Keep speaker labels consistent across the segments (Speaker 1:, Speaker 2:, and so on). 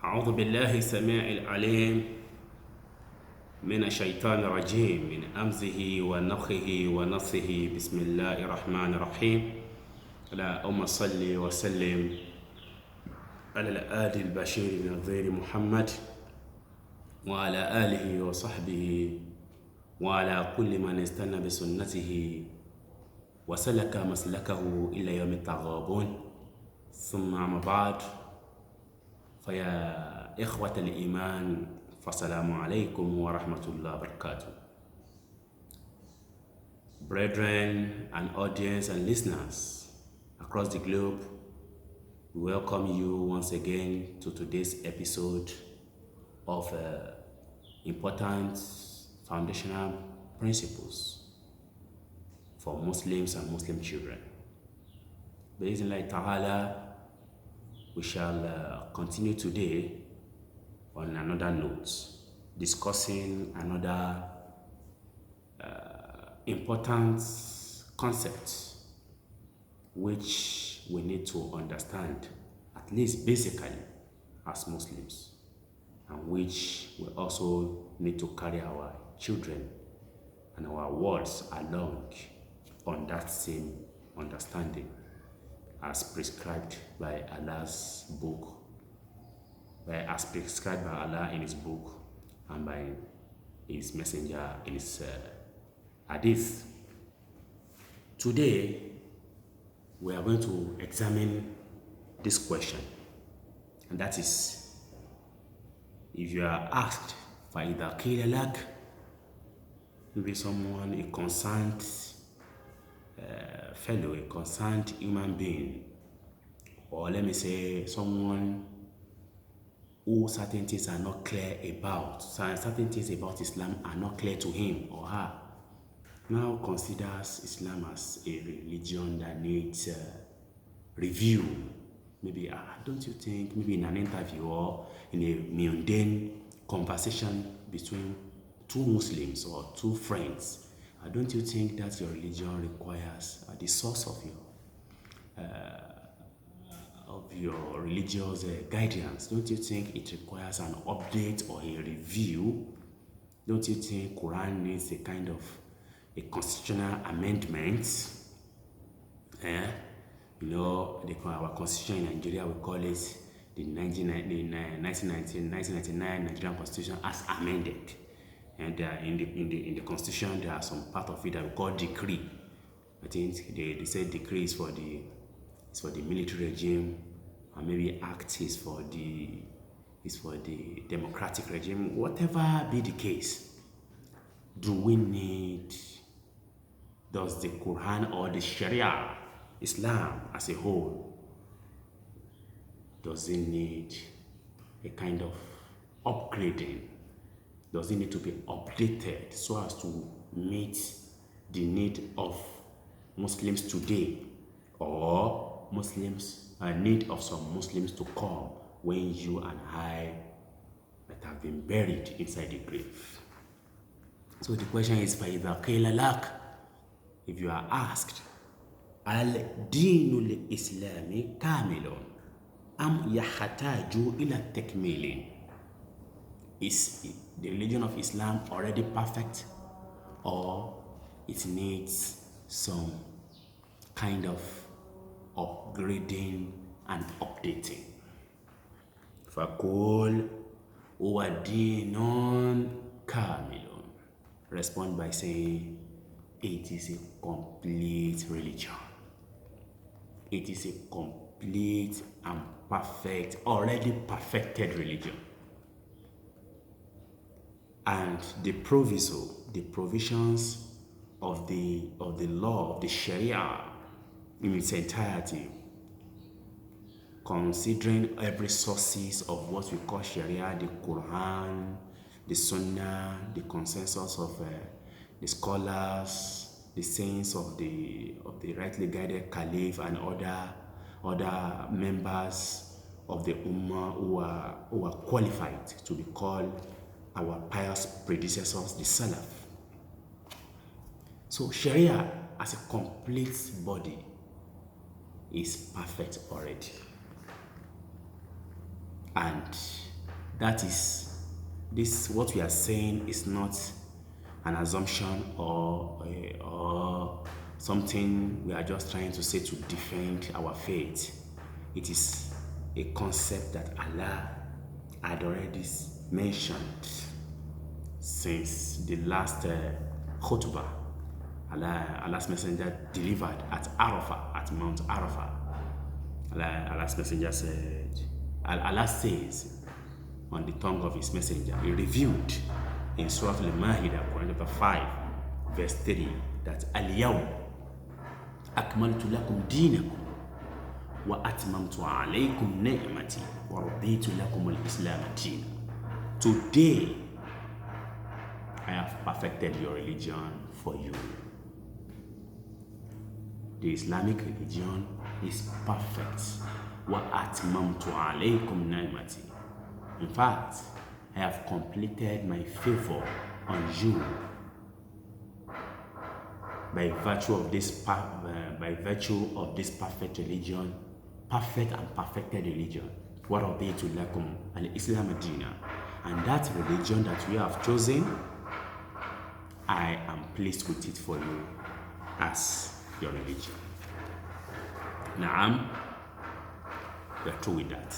Speaker 1: أعوذ بالله السميع العليم من الشيطان الرجيم من أمزه ونفخه ونفثه بسم الله الرحمن الرحيم اللهم صل وسلم على الآدي البشير نظير محمد وعلى آله وصحبه وعلى كل من استنى بسنته وسلك مسلكه إلى يوم التغابن ثم أما بعد فيا إخوة الإيمان فالسلام عليكم ورحمة الله وبركاته. Brethren and audience and listeners across the globe, we welcome you once again to today's episode of important foundational principles for Muslims and Muslim children. Bismillah ta'ala, we shall continue today on another note, discussing another important concept which we need to understand, at least basically, as Muslims, and which we also need to carry our children and our words along on that same understanding as prescribed by Allah's book, as prescribed by Allah in His book and by His messenger in His hadith. Today, we are going to examine this question, and that is, if you are asked, فَإِذَا قِيلَ لَكَ, maybe someone, a concerned fellow, a concerned human being, or let me say someone who certain things are not clear about, certain things about Islam are not clear to him or her, now considers Islam as a religion that needs review. Maybe, don't you think, maybe in an interview or in a mundane conversation between two Muslims or two friends, don't you think that your religion requires the source of your religious guidance? Don't you think it requires an update or a review? Don't you think Quran needs a kind of a constitutional amendment? Our constitution in Nigeria, we call it the 1999 Nigerian Constitution as amended. And in the constitution, there are some part of it that we call decree. I think they say decree is for the military regime, and maybe act is for the democratic regime. Whatever be the case, does the Quran or the Sharia, Islam as a whole, does it need a kind of upgrading? Does it need to be updated so as to meet the need of Muslims today, or need of some Muslims to come when you and I might have been buried inside the grave? So the question is, فَإِذَا قِيلَ لَكَ, if you are asked, الدين الإسلامي كامل أم يحتاج إلى تكميل? Is the religion of Islam already perfect, or it needs some kind of upgrading and updating? فَقُولْ هُوَ دِينٌ كَامِلٌ. Respond by saying, it is a complete religion. It is a complete and perfect, already perfected religion. And the provisions of the law, of the Sharia in its entirety, considering every sources of what we call Sharia, the Quran, the Sunnah, the consensus of the scholars, the saints of the rightly guided Caliph, and other members of the Ummah who are qualified to be called our pious predecessors, the Salaf. So Sharia as a complete body is perfect already. And That is, this what we are saying is not an assumption or something we are just trying to say to defend our faith. It is a concept that Allah had already mentioned since the last khutbah Allah's messenger delivered at Arafah, at Mount Arafah. Allah's messenger said, Allah says on the tongue of his messenger, he revealed in Surah Al-Ma'idah, Quran chapter 5, verse 3, that Al-Yawm akmaltu lakum dinakum wa atmamtu alaykum ni'mati wa raditu lakum al-Islam dina. Today, I have perfected your religion for you. The Islamic religion is perfect. Wa atmamtu alaykum ni'mati. In fact, I have completed my favor on you by virtue of this perfect religion, perfect and perfected religion. Wa raditu lakum al-Islam dina. And that religion that we have chosen, I am pleased with it for you as your religion. Naam, we are true with that.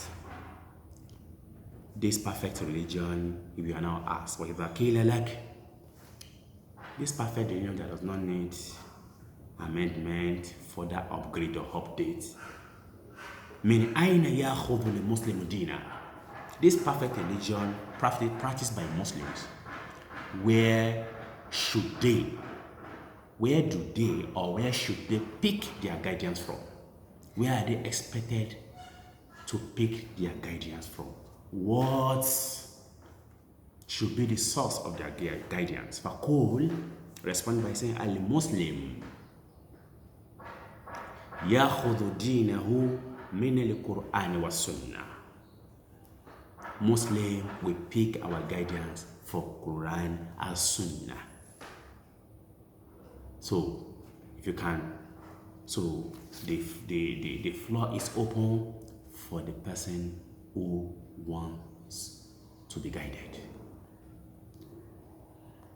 Speaker 1: This perfect religion, if you are now asked, وَإِذَا قِيلَ لَكَ, this perfect religion that does not need amendment, further upgrade or update. مِنْ أَيْنَ يَأْخُذُ الْمُسْلِمُ دِينَهُ. This perfect religion practiced by Muslims, where should they pick their guidance from? Where are they expected to pick their guidance from? What should be the source of their guidance? Faqul, respond by saying, Al-Muslim yakhudhu dinahu min al-Qur'an wa sunnah. Muslim will pick our guidance for Quran and Sunnah. So, if you can, so the floor is open for the person who wants to be guided.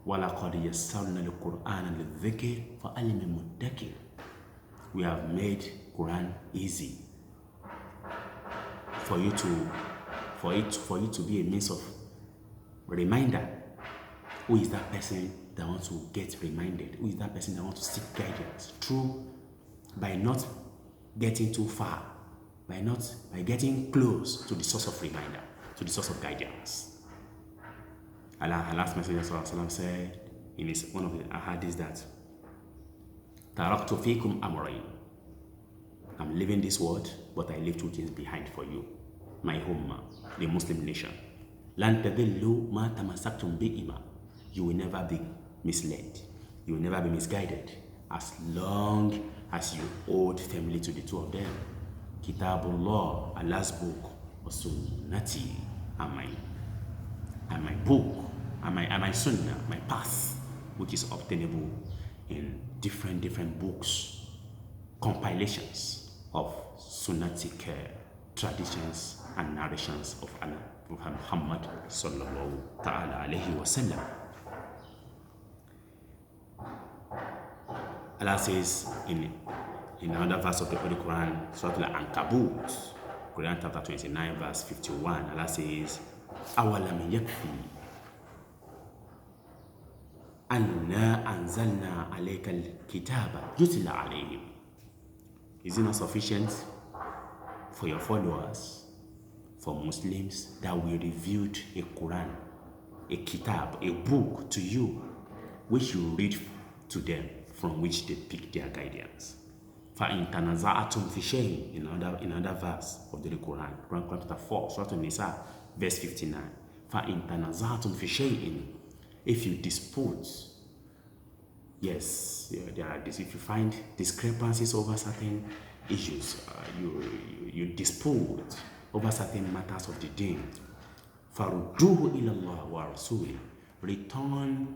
Speaker 1: وَلَقَدْ يَسَّرْنَا الْقُرْآنَ لِلذِّكْرِ فَأَلِّمِ الْمُدَّكِرِ. We have made Quran easy for you to be a means of reminder. Who is that person that wants to get reminded? Who is that person that wants to seek guidance? Through by not getting too far, by getting close to the source of reminder, to the source of guidance. Allah's Messenger said in one of the ahadiths that Taraktu fikum amrayn. I'm leaving this world, but I leave two things behind for you. My ummah, the Muslim nation. Lan tadillu ma tamassaktum bi'ima. You will never be misled. You will never be misguided as long as you hold firmly to the two of them. Kitabullah, Allah's book, wa sunnati, and my book, and my sunnah, my path, which is obtainable in different books, compilations of sunnatic traditions and narrations of Muhammad sallallahu ta'ala alayhi wa sallam. Allah says in another verse of the Holy Quran, Surah Al-Ankabut, Quran chapter 29, verse 51, Allah says, أَوَلَمْ يَكْفِي أَنَّا أَنزَلْنَا عَلَيْكَ الْكِتَابَ يُتْلَى عَلَيْهِمْ. Is it not sufficient for your followers, for Muslims, that we revealed a Quran, a kitab, a book to you, which you read to them, from which they pick their guidance? فَإِن تَنَزَعَتُمْ فِي شَيْءٍ, in another verse of the Quran, Quran chapter 4, Surah An-Nisa, verse 59. فَإِن تَنَزَعَتُمْ فِي شَيْءٍ, if you dispute, yes, there are this. If you find discrepancies over certain issues, you dispute over certain matters of the deen, فَرُدُّوهُ إِلَى اللَّهِ وَرَسُولِهِ, return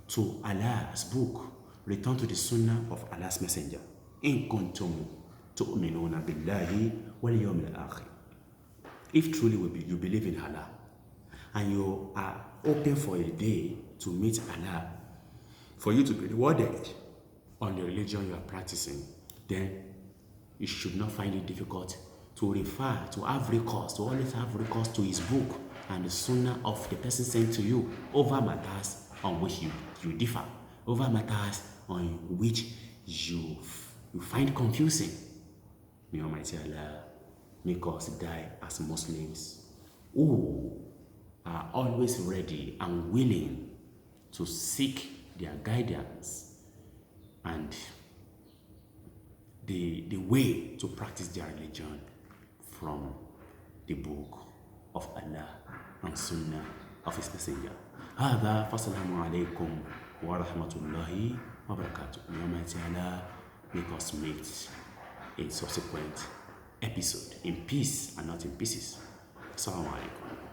Speaker 1: to Allah's book, return to the sunnah of Allah's messenger. In kuntum tu'minuna billahi wal yawmil akhir. If truly you believe in Allah and you are hoping for a day to meet Allah, for you to be rewarded on the religion you are practicing, then you should not find it difficult to refer, to have recourse, to always have recourse to his book and the sunnah of the person sent to you over matters on which you differ, over matters on which you find confusing. May Almighty Allah make us die as Muslims who are always ready and willing to seek their guidance and the way to practice their religion from the book of Allah and Sunnah of His Messenger. هذا فالسلام عليكم ورحمة الله وبركاته. May Almighty Allah make us meet in subsequent episode in peace and not in pieces. Assalamu alaikum.